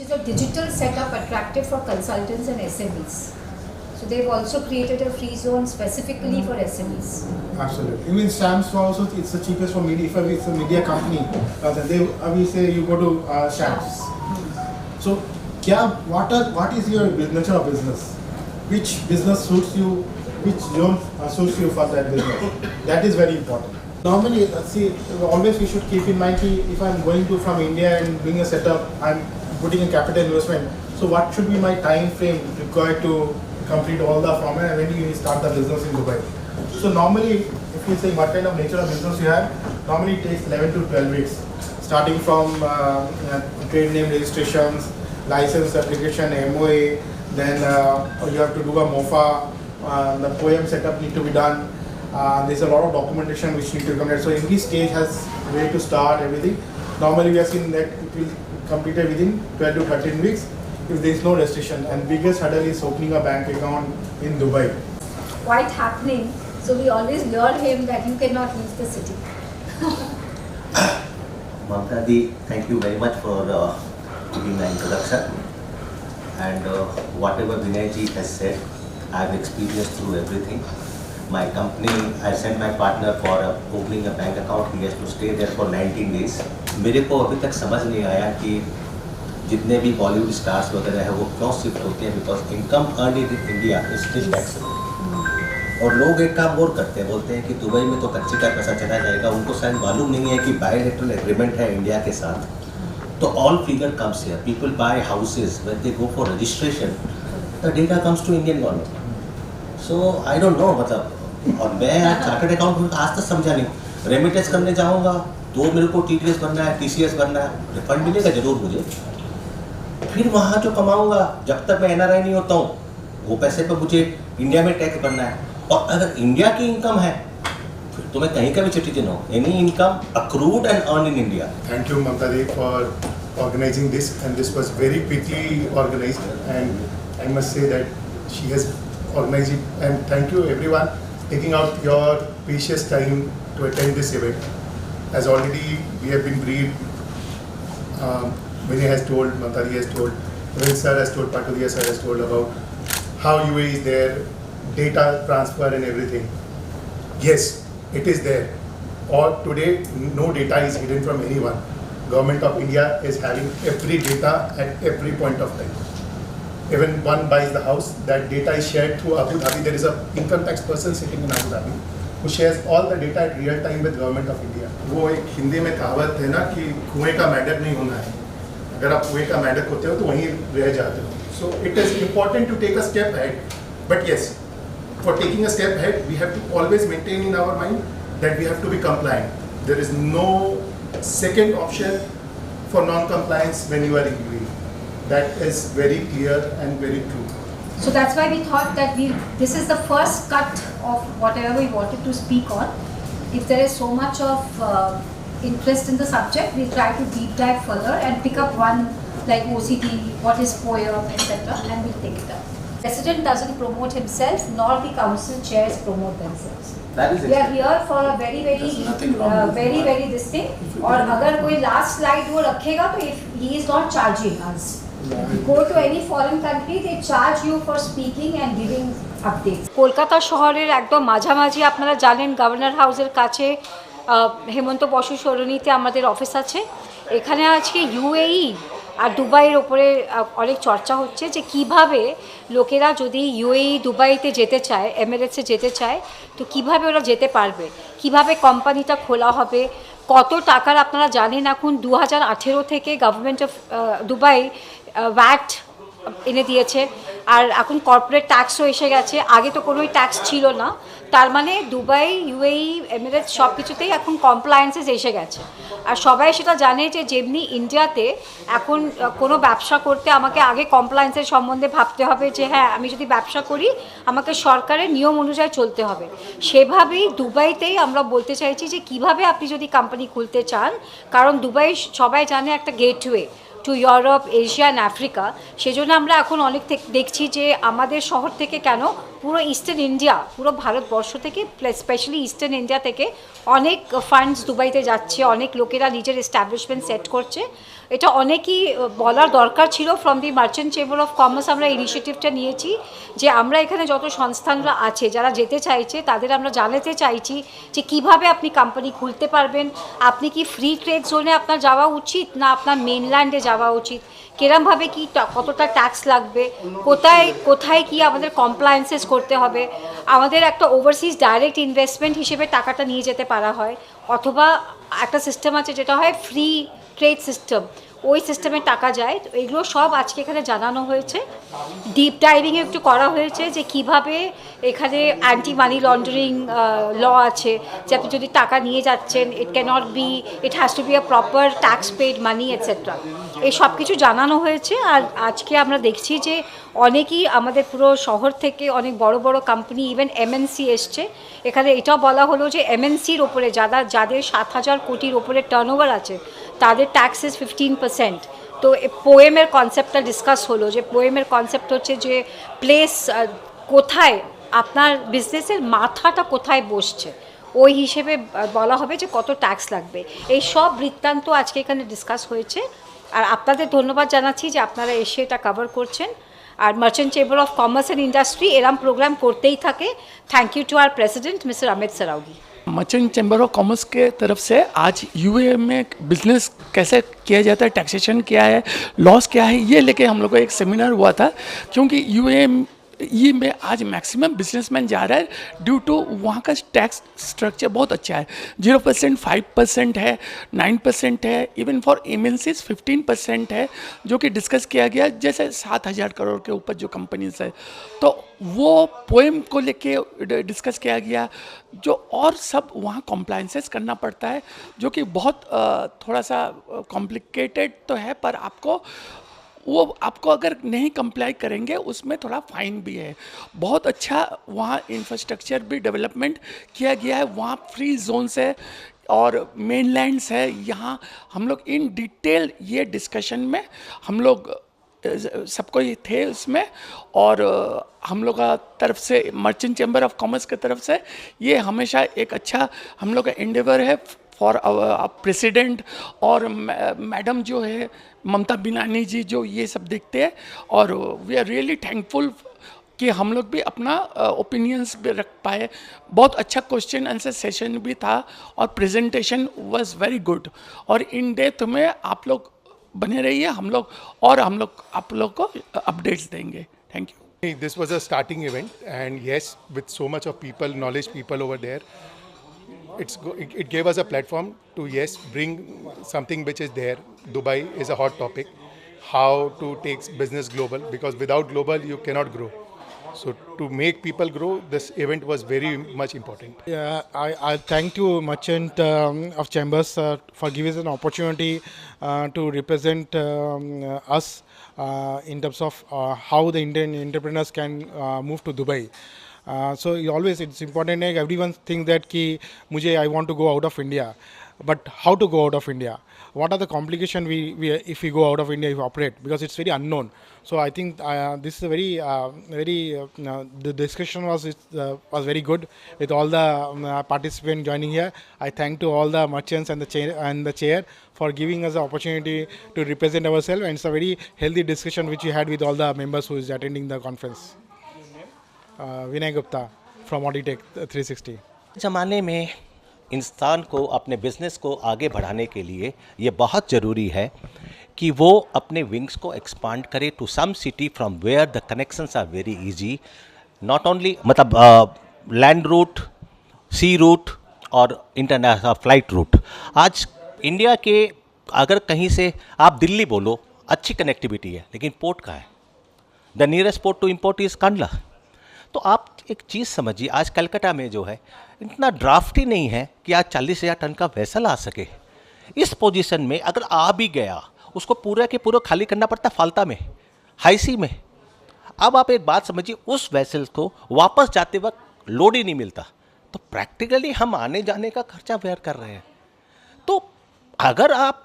is a digital setup attractive for consultants and SMEs. So they've also created a free zone specifically for SMEs. Absolutely. Even stamps also, it's the cheapest for media. If it's a media company, then we say you go to stamps. So, what is your nature of business? Which business suits you? Which zone suits you for that business? That is very important. Normally, always we should keep in mind that if I'm going to from India and doing a setup, I'm putting a capital investment. So, what should be my time frame required to complete all the format and when you start the business in Dubai? So normally, if you say what kind of nature of business you have, normally it takes 11 to 12 weeks, starting from trade name registrations, license application, MOA, then you have to do a MOFA, the POEM setup need to be done. There's a lot of documentation which need to be completed. So every stage has way to start everything. Normally we have seen that it will complete within 12 to 13 weeks if there is no restriction. And biggest hurdle is opening a bank account in Dubai. Quite happening. So we always lure him that you cannot leave the city. Mamta Di, thank you very much for giving the introduction. And whatever Vinay ji has said, I have experienced through everything. My company, I sent my partner for opening a bank account. He has to stay there for 19 days. मेरे को अभी तक समझ नहीं आया कि जितने भी बॉलीवुड स्टार्स वगैरह है वो क्यों शिफ्ट होते हैं, because income earn in India is still taxable. और लोग एक काम और करते हैं, बोलते हैं कि दुबई में तो कच्चे का पैसा चला जाएगा। उनको शायद मालूम नहीं है कि बायलैटरल एग्रीमेंट है इंडिया के साथ, तो all figure comes here, people buy houses, when they go for registration the data comes to Indian government. So I don't know, मतलब और मैं चार्टर्ड अकाउंटेंट आज तक समझा नहीं, रेमिटेंस करने जाऊँगा तो मेरे को TDS भरना है, TCS भरना है, रिफंड मिलेगा जरूर मुझे। फिर वहाँ जो कमाऊँगा, जब तक मैं NRI नहीं होता हूँ वो पैसे पर मुझे इंडिया में टैक्स भरना है। और अगर इंडिया की इनकम है फिर तो मैं कहीं का भी सिटीजन हूँ, any income accrued and earn in India. Thank you, Mamta Di, for organizing this, and this was very quickly organized, and I must say that she has organized it, and thank you everyone taking out your precious time to attend this event. As already we have been briefed, Vinay has told, Mamta Di has told, Vinay sir has told, Patulia sir has told about how UAE is there, data transfer and everything. Yes, it is there. Or today, no data is hidden from anyone. Government of India is having every data at every point of time. Even one buys the house, that data is shared through Abu Dhabi. There is a income tax person sitting in Abu Dhabi who shares all the data at real time with Government of India. वो एक हिंदी में कहावत है ना कि कुएं का मेंढक नहीं होना है, अगर आप कुएं का मेंढक होते हो तो वहीं रह जाते हो। So it is important to take a step ahead. But yes, for taking a step ahead, we have to always maintain in our mind that we have to be compliant. There is no second option for non-compliance when you are in UAE. That is very clear and very true. So that's why we thought that this is the first cut of whatever we wanted to speak on. If there is so much of interest in the subject, we'll try to deep dive further and pick up one like OCD, what is POEM, etc. and we'll take it up. President doesn't promote himself, nor the council chairs promote themselves. That is We are here for a very very this thing. और अगर कोई last slide वो रखेगा तो if he is not charging us. Go to any foreign country, they charge you for speaking and giving updates. Kolkata শহরের একদম মাঝামাঝি আপনারা জানেন গভর্নর হাউসের কাছে হেমন্ত বসু সরণিতে আমাদের অফিস আছে। এখানে আজকে UAE আর দুবাইয়ের ওপরে অনেক চর্চা হচ্ছে যে কিভাবে লোকেরা যদি UAE দুবাইতে যেতে চায়, এমিরেটসে যেতে চায় তো কিভাবে ওরা যেতে পারবে, কিভাবে কোম্পানিটা খোলা হবে, কত টাকার আপনারা জানেন এখন 2018 থেকে গভর্নমেন্ট অফ দুবাই VAT এনে দিয়েছে, আর এখন কর্পোরেট ট্যাক্সও এসে গেছে। আগে তো কোনোই ট্যাক্স ছিল না, তার মানে দুবাই, UAE, এমিরেটস সব কিছুতেই এখন কমপ্লায়েন্সেস এসে গেছে। আর সবাই সেটা জানে যে যেমনি ইন্ডিয়াতে এখন কোনো ব্যবসা করতে আমাকে আগে কমপ্লায়েন্সের সম্বন্ধে ভাবতে হবে যে হ্যাঁ আমি যদি ব্যবসা করি আমাকে সরকারের নিয়ম অনুযায়ী চলতে হবে, সেভাবেই দুবাইতেই আমরা বলতে চাইছি যে কিভাবে আপনি যদি কোম্পানি খুলতে চান, কারণ দুবাই সবাই জানে একটা gateway to Europe, Asia and Africa. সেজন্য আমরা এখন অনেক দেখছি যে আমাদের শহর থেকে কেন পুরো ইস্টার্ন ইন্ডিয়া, পুরো ভারতবর্ষ থেকে স্পেশালি ইস্টার্ন ইন্ডিয়া থেকে অনেক ফান্ডস দুবাইতে যাচ্ছে, অনেক লোকেরা নিজের এস্টাবলিশমেন্ট সেট করছে। এটা অনেকই বলার দরকার ছিল। From the merchant chamber of commerce আমরা ইনিশিয়েটিভটা নিয়েছি যে আমরা এখানে যত সংস্থানরা আছে যারা যেতে চাইছে তাদের আমরা জানাতে চাইছি যে কিভাবে আপনি কোম্পানি খুলতে পারবেন, আপনি কি ফ্রি ট্রেড জোনে আপনার যাওয়া উচিত না আপনার মেনল্যান্ডে যাওয়া উচিত, কিরমভাবে কি কতটা ট্যাক্স লাগবে, কোথায় কোথায় কি আমাদের কমপ্লায়েন্সেস করতে হবে, আমাদের একটা ওভারসিজ ডাইরেক্ট ইনভেস্টমেন্ট হিসেবে টাকাটা নিয়ে যেতে পারা হয়, অথবা একটা সিস্টেম আছে যেটা হয় ফ্রি ট্রেড সিস্টেম, ওই সিস্টেমে টাকা যায়। তো এগুলো সব আজকে এখানে জানানো হয়েছে। ডিপ ডাইভিংয়ে একটু করা হয়েছে যে কিভাবে এখানে অ্যান্টি মানি লন্ডারিং ল আছে, যে আপনি যদি টাকা নিয়ে যাচ্ছেন it has to be a proper tax paid money etcetera. এই সব কিছু জানানো হয়েছে। আর আজকে আমরা দেখছি যে অনেকেই আমাদের পুরো শহর থেকে অনেক বড় বড় কোম্পানি, ইভেন এমএনসি এসছে এখানে। এটাও বলা হলো যে এমএনসির ওপরে যাদের 7,000 কোটির ওপরে টার্নওভার আছে তাদের ট্যাক্সেস 15%। তো পোয়েমের কনসেপ্টটা ডিসকাস হলো, যে পোয়েমের কনসেপ্ট হচ্ছে যে প্লেস কোথায় আপনার বিজনেসের মাথাটা কোথায় বসছে, ওই হিসেবে বলা হবে যে কত ট্যাক্স লাগবে। এই সব বৃত্তান্ত আজকে এখানে ডিসকাস হয়েছে। আর আপনাদের ধন্যবাদ জানাচ্ছি যে আপনারা এসে এটা কভার করছেন। আর merchant chamber of commerce and industry এরম প্রোগ্রাম করতেই থাকে। Thank you to our president mister Amit Saraogi. Merchant chamber of commerce के तरफ से आज यूए में बिजनेस कैसे किया जाता है, टैक्सेशन क्या है, लॉस क्या है, ये लेके हम लोग को एक सेमिनार हुआ था। क्योंकि यूए में आज मैक्सिमम बिजनेसमैन जा रहा है ड्यू टू वहाँ का टैक्स स्ट्रक्चर बहुत अच्छा है। 0%, 5% है, 9% है, इवन फॉर एमएनसीज 15% है, जो कि डिस्कस किया गया। जैसे 7,000 करोड़ के ऊपर जो कंपनीज है, तो वो पोएम को लेके डिस्कस किया गया। जो और सब वहाँ कॉम्प्लाइंसेस करना पड़ता है, जो कि बहुत थोड़ा सा कॉम्प्लिकेटेड तो है, पर आपको अगर नहीं कंप्लाई करेंगे उसमें थोड़ा फाइन भी है। बहुत अच्छा वहाँ इंफ्रास्ट्रक्चर भी डेवलपमेंट किया गया है। वहाँ फ्री जोन्स है और मेनलैंड्स है। यहाँ हम लोग इन डिटेल ये डिस्कशन में हम लोग सबको ये थे उसमें। और हम लोग का तरफ से मर्चेंट चैम्बर ऑफ कॉमर्स की तरफ से ये हमेशा एक अच्छा हम लोग का एंडेवर है फॉर प्रेसिडेंट और मैडम जो है ममता बिनानी जी, जो ये सब देखते हैं। और वी आर रियली थैंकफुल कि हम लोग भी अपना ओपिनियंस भी रख पाए। बहुत अच्छा क्वेश्चन आंसर सेशन भी था और प्रेजेंटेशन वाज वेरी गुड। और इन डेप्थ में आप लोग बने रहिए, हम लोग आप लोग को अपडेट्स देंगे। Thank you. This was a starting event, and yes, with so much of people, knowledge people over there, it gave us a platform to bring something which is there. Dubai is a hot topic. How to take business global, because without global you cannot grow. So to make people grow, this event was very much important. Yeah, I thank you Merchant of Chambers for giving us an opportunity to represent us in terms of how the Indian entrepreneurs can move to Dubai. So it's important that everyone thinks that I want to go out of India, but how to go out of India? What are the complications if we go out of India, if we operate, because it's very unknown. So I think this is a the discussion was very good with all the participants joining here. I thank to all the merchants and the chair for giving us the opportunity to represent ourselves, and it's a very healthy discussion which we had with all the members who is attending the conference. Vinay Gupta from Auditek 360। ज़माने में इंसान को अपने business को आगे बढ़ाने के लिए ये बहुत ज़रूरी है कि वो अपने विंग्स को एक्सपांड करे to some city from where the connections are very easy. Not only मतलब लैंड रूट, सी रूट और इंटरनेशनल फ्लाइट रूट। आज इंडिया के अगर कहीं से आप दिल्ली बोलो, अच्छी कनेक्टिविटी है, लेकिन पोर्ट कहाँ है? The nearest port to import is Kandla. तो आप एक चीज़ समझिए, आज कलकत्ता में जो है इतना ड्राफ्ट ही नहीं है कि आज 40,000 टन का वेसल आ सके। इस पोजीशन में अगर आ भी गया, उसको पूरा के पूरा खाली करना पड़ता फाल्ता में, हाई सी में। अब आप एक बात समझिए, उस वेसल को वापस जाते वक्त लोड ही नहीं मिलता, तो प्रैक्टिकली हम आने जाने का खर्चा बेयर कर रहे हैं। तो अगर आप